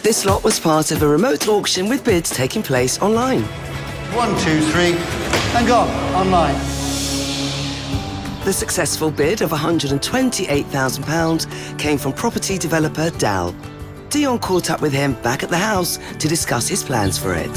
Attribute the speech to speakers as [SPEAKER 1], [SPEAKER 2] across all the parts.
[SPEAKER 1] This lot was part of a remote auction with bids taking place online.
[SPEAKER 2] 1, 2, 3, and gone, online.
[SPEAKER 1] The successful bid of £128,000 came from property developer Dal. Dion caught up with him back at the house to discuss his plans for it.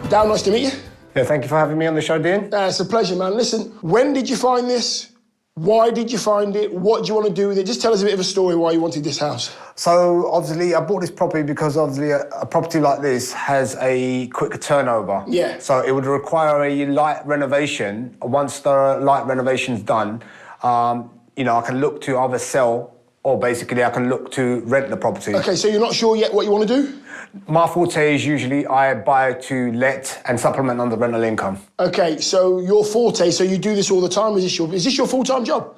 [SPEAKER 3] Dal, nice to meet you.
[SPEAKER 4] Yeah, thank you for having me on the show, Dean.
[SPEAKER 3] It's a pleasure, man. Listen, when did you find this? Why did you find it? What do you want to do with it? Just tell us a bit of a story why you wanted this house.
[SPEAKER 4] So, obviously, I bought this property because, obviously, a property like this has a quicker turnover.
[SPEAKER 3] Yeah.
[SPEAKER 4] So, it would require a light renovation. Once the light renovation's done, you know, I can look to either sell or basically I can look to rent the property.
[SPEAKER 3] OK, so you're not sure yet what you want to do?
[SPEAKER 4] My forte is usually I buy to let and supplement on the rental income.
[SPEAKER 3] OK, so your forte, so you do this all the time? Is this your full-time job?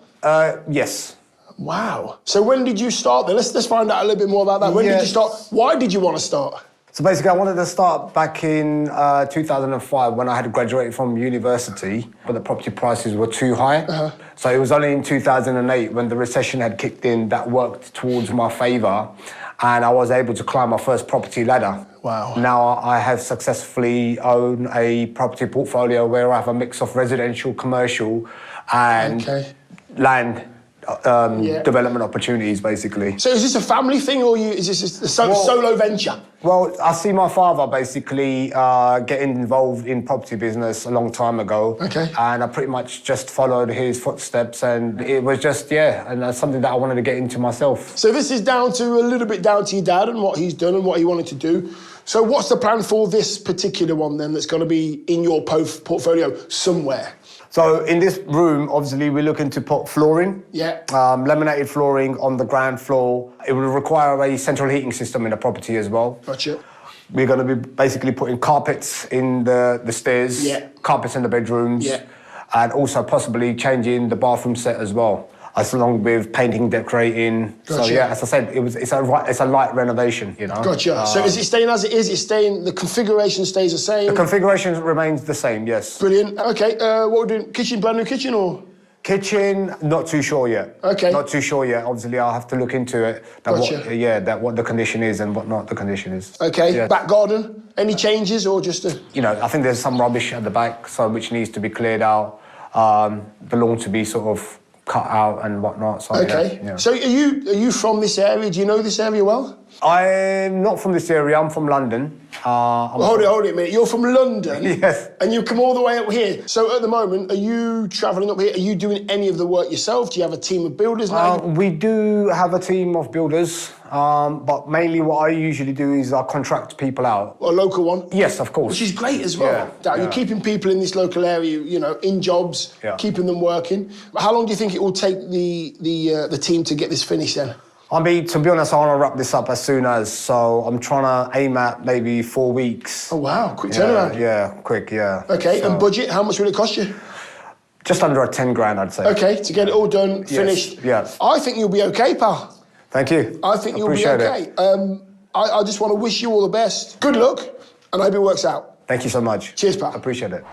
[SPEAKER 4] Yes.
[SPEAKER 3] Wow. So when did you start then? Let's find out a little bit more about that. When did you start? Why did you want to start?
[SPEAKER 4] So basically, I wanted to start back in 2005 when I had graduated from university, but the property prices were too high. So it was only in 2008 when the recession had kicked in that worked towards my favour, and I was able to climb my first property ladder.
[SPEAKER 3] Wow.
[SPEAKER 4] Now I have successfully owned a property portfolio where I have a mix of residential, commercial, and land. Development opportunities, basically.
[SPEAKER 3] So is this a family thing, or is this a solo venture?
[SPEAKER 4] Well, I see my father basically getting involved in property business a long time ago.
[SPEAKER 3] Okay.
[SPEAKER 4] And I pretty much just followed his footsteps, and it was just, and that's something that I wanted to get into myself.
[SPEAKER 3] So this is a little bit down to your dad and what he's done and what he wanted to do. So what's the plan for this particular one, then, that's going to be in your portfolio somewhere?
[SPEAKER 4] So in this room, obviously, we're looking to put flooring.
[SPEAKER 3] Yeah.
[SPEAKER 4] Laminated flooring on the ground floor. It will require a central heating system in the property as well.
[SPEAKER 3] Gotcha.
[SPEAKER 4] We're going to be basically putting carpets in the stairs, carpets in the bedrooms, and also possibly changing the bathroom set as well, as along with painting, decorating.
[SPEAKER 3] Gotcha.
[SPEAKER 4] So as I said, it's a light renovation, you know.
[SPEAKER 3] Gotcha. So is it staying as it is? The configuration stays the same?
[SPEAKER 4] The configuration remains the same, yes.
[SPEAKER 3] Brilliant. Okay, what we're doing, brand new kitchen or?
[SPEAKER 4] Kitchen, not too sure yet.
[SPEAKER 3] Okay.
[SPEAKER 4] Not too sure yet. Obviously, I'll have to look into it. What the condition is and what not the condition is.
[SPEAKER 3] Okay.
[SPEAKER 4] Yeah.
[SPEAKER 3] Back garden, any changes or just a?
[SPEAKER 4] You know, I think there's some rubbish at the back, so which needs to be cleared out. The lawn to be sort of cut out and whatnot. So,
[SPEAKER 3] okay.
[SPEAKER 4] Yeah.
[SPEAKER 3] So are you from this area? Do you know this area well?
[SPEAKER 4] I'm not from this area. I'm from London.
[SPEAKER 3] Hold it a minute. You're from London?
[SPEAKER 4] Yes.
[SPEAKER 3] And you come all the way up here. So at the moment, are you travelling up here? Are you doing any of the work yourself? Do you have a team of builders now?
[SPEAKER 4] We do have a team of builders, but mainly what I usually do is I contract people out.
[SPEAKER 3] A local one?
[SPEAKER 4] Yes, of course.
[SPEAKER 3] Which is great as well. You're keeping people in this local area, you know, in jobs, keeping them working. How long do you think it will take the team to get this finished then?
[SPEAKER 4] I mean, to be honest, I want to wrap this up as soon as, so I'm trying to aim at maybe 4 weeks.
[SPEAKER 3] Oh, wow, quick turnaround.
[SPEAKER 4] Yeah, quick,
[SPEAKER 3] Okay, so, and budget, how much will it cost you?
[SPEAKER 4] Just under 10 grand, I'd say.
[SPEAKER 3] Okay, to get it all done, finished.
[SPEAKER 4] Yes.
[SPEAKER 3] I think you'll be okay, pal.
[SPEAKER 4] Thank you.
[SPEAKER 3] I think you'll be okay. I just want to wish you all the best. Good luck, and I hope it works out.
[SPEAKER 4] Thank you so much.
[SPEAKER 3] Cheers, pal.
[SPEAKER 4] I appreciate it.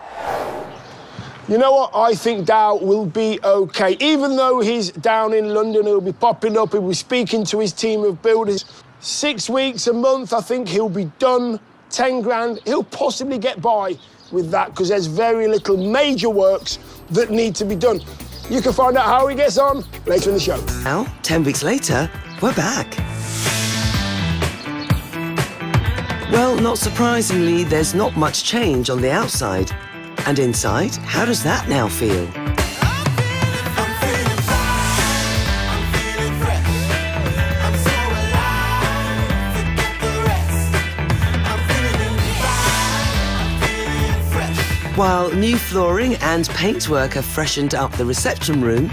[SPEAKER 3] You know what? I think Dow will be okay. Even though he's down in London, he'll be popping up, he'll be speaking to his team of builders. 6 weeks, a month, I think he'll be done. 10 grand, he'll possibly get by with that because there's very little major works that need to be done. You can find out how he gets on later in the show.
[SPEAKER 1] Now, 10 weeks later, we're back. Well, not surprisingly, there's not much change on the outside. And inside, how does that now feel? While new flooring and paintwork have freshened up the reception room,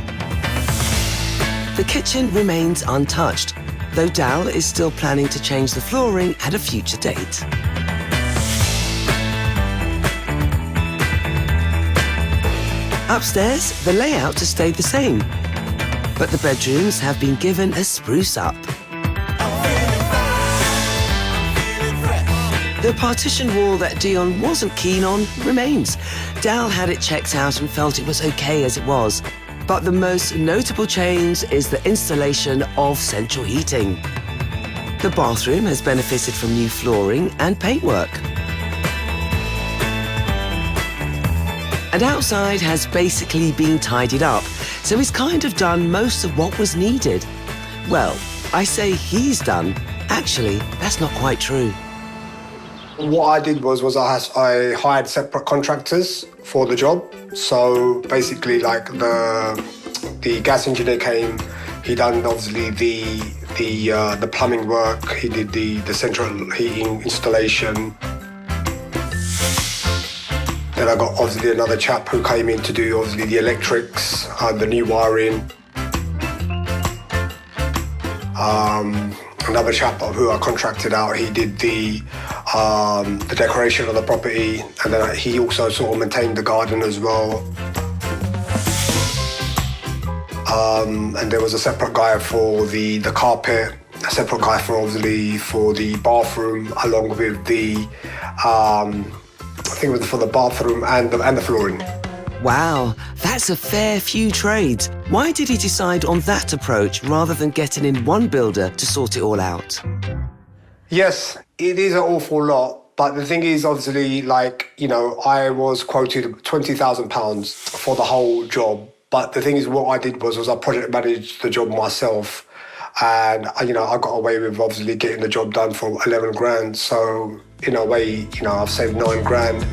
[SPEAKER 1] the kitchen remains untouched, though Dal is still planning to change the flooring at a future date. Upstairs, the layout has stayed the same, but the bedrooms have been given a spruce up. The partition wall that Dion wasn't keen on remains. Dal had it checked out and felt it was okay as it was. But the most notable change is the installation of central heating. The bathroom has benefited from new flooring and paintwork. And outside has basically been tidied up, so he's kind of done most of what was needed. Well, I say he's done. Actually, that's not quite true.
[SPEAKER 4] What I did was I hired separate contractors for the job. So basically, like the gas engineer came, he done obviously the plumbing work, he did the central heating installation. Then I got obviously another chap who came in to do obviously the electrics, the new wiring. Another chap who I contracted out, he did the decoration of the property, and then he also sort of maintained the garden as well. And there was a separate guy for the carpet, a separate guy for obviously for the bathroom, along with the I think it was for the bathroom and the flooring.
[SPEAKER 1] Wow, that's a fair few trades. Why did he decide on that approach rather than getting in one builder to sort it all out?
[SPEAKER 4] Yes, it is an awful lot, but the thing is, obviously, like, you know, I was quoted £20,000 for the whole job. But the thing is, what I did was I project managed the job myself, and you know, I got away with obviously getting the job done for 11 grand. So in a way, you know, I've saved 9 grand.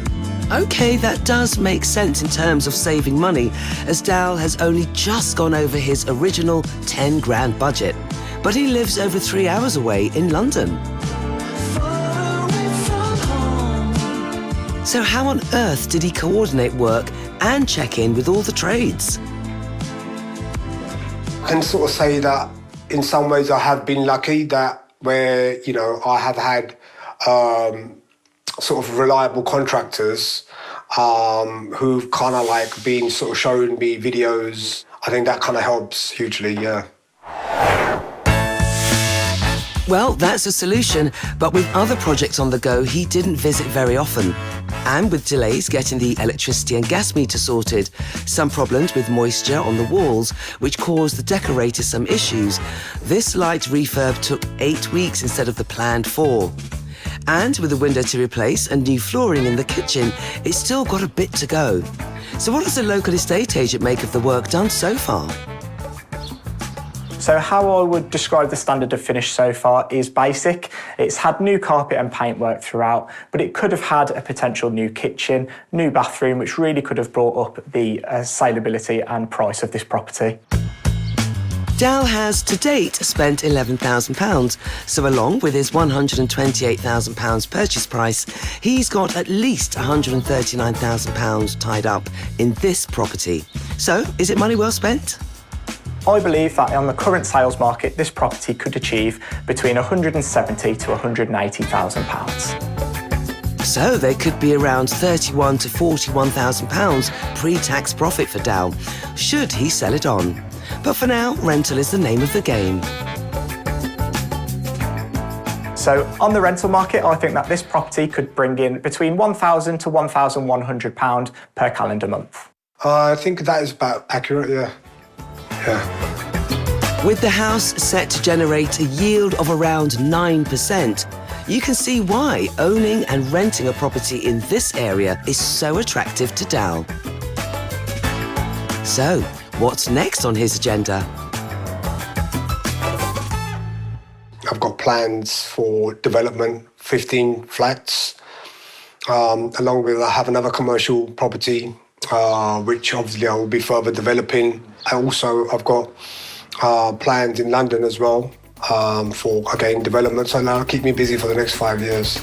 [SPEAKER 1] Okay, that does make sense in terms of saving money, as Dal has only just gone over his original 10 grand budget. But he lives over 3 hours away in London. So how on earth did he coordinate work and check in with all the trades?
[SPEAKER 4] I can sort of say that in some ways I have been lucky that where, you know, I have had sort of reliable contractors who've kind of like been sort of showing me videos. I think that kind of helps hugely, yeah.
[SPEAKER 1] Well, that's a solution, but with other projects on the go, he didn't visit very often. And with delays getting the electricity and gas meter sorted, some problems with moisture on the walls, which caused the decorator some issues, this light refurb took 8 weeks instead of the planned 4. And with a window to replace and new flooring in the kitchen, it's still got a bit to go. So what does the local estate agent make of the work done so far?
[SPEAKER 5] So how I would describe the standard of finish so far is basic. It's had new carpet and paintwork throughout, but it could have had a potential new kitchen, new bathroom, which really could have brought up the saleability and price of this property.
[SPEAKER 1] Dal has to date spent £11,000, so along with his £128,000 purchase price, he's got at least £139,000 tied up in this property. So, is it money well spent?
[SPEAKER 5] I believe that on the current sales market, this property could achieve between £170,000 to £180,000.
[SPEAKER 1] So there could be around £31,000 to £41,000 pre-tax profit for Dal, should he sell it on. But for now, rental is the name of the game.
[SPEAKER 5] So on the rental market, I think that this property could bring in between £1,000 to £1,100 per calendar month.
[SPEAKER 4] I think that is about accurate, yeah. Yeah.
[SPEAKER 1] With the house set to generate a yield of around 9%, you can see why owning and renting a property in this area is so attractive to Dal. So, what's next on his agenda?
[SPEAKER 4] I've got plans for development, 15 flats, along with I have another commercial property, which obviously I will be further developing. I've got plans in London as well for, again, development. So now keep me busy for the next 5 years.